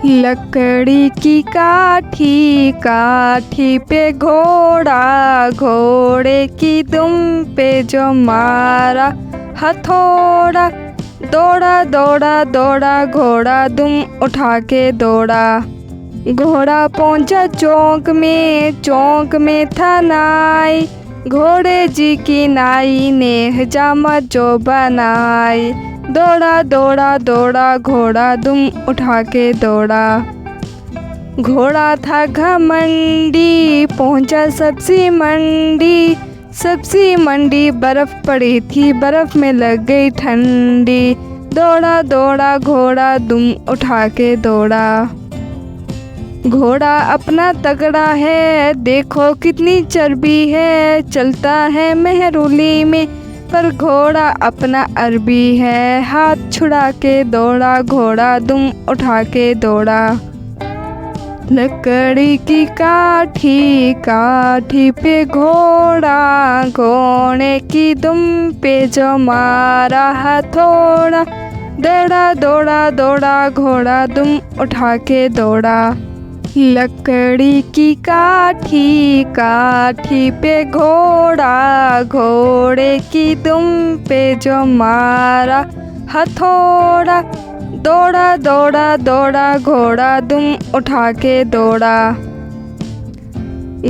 लकड़ी की काठी, काठी पे घोड़ा, घोड़े की दुम पे जो मारा हथौड़ा। दौड़ा दौड़ा दौड़ा घोड़ा दुम उठा के दौड़ा। घोड़ा पहुंचा चौक में था नाई, घोड़े जी की नाई ने हजामा जो बनाई। दौड़ा दौड़ा दौड़ा घोड़ा दुम उठा के दौड़ा। घोड़ा था घमंडी, पहुंचा सब्जी मंडी, सब्जी मंडी बर्फ पड़ी थी, बर्फ में लग गई ठंडी। दौड़ा दौड़ा घोड़ा दुम उठा के दौड़ा। घोड़ा अपना तगड़ा है, देखो कितनी चर्बी है, चलता है मेहरुली में, पर घोड़ा अपना अरबी है। हाथ छुड़ा के दौड़ा घोड़ा दुम उठा के दौड़ा। लकड़ी की काठी, काठी पे घोड़ा, घोड़े की दुम पे जो मारा हथौड़ा। दौड़ा दौड़ा दौड़ा घोड़ा दुम उठा के दौड़ा। लकड़ी की काठी, काठी पे घोड़ा, घोड़े की दुम पे जो मारा हथौड़ा। दौड़ा दौड़ा दौड़ा घोड़ा दुम उठा के दौड़ा।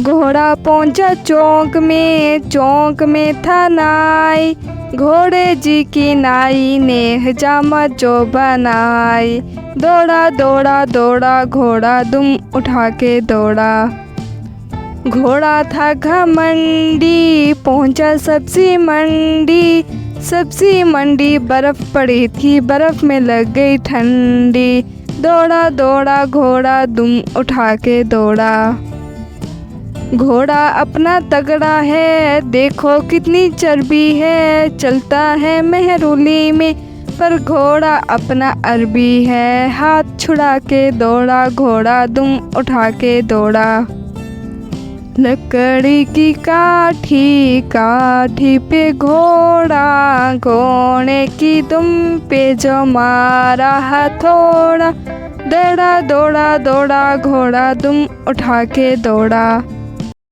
घोड़ा पहुंचा चौक में था नाई, घोड़े जी की नाई ने हजामा जो बनाई। दौड़ा दौड़ा दौड़ा घोड़ा दुम उठा के दौड़ा। घोड़ा था घमंडी, पहुंचा सब्जी मंडी, सब्जी मंडी बर्फ पड़ी थी, बर्फ में लग गई ठंडी। दौड़ा दौड़ा घोड़ा दुम उठा के दौड़ा। घोड़ा अपना तगड़ा है, देखो कितनी चर्बी है, चलता है मेहरुली में, पर घोड़ा अपना अरबी है। हाथ छुड़ा के दौड़ा घोड़ा दुम उठा के दौड़ा। लकड़ी की काठी, काठी पे घोड़ा, घोड़े की दुम पे जो मारा हथौड़ा। दौड़ा दौड़ा दौड़ा घोड़ा दुम उठा के दौड़ा।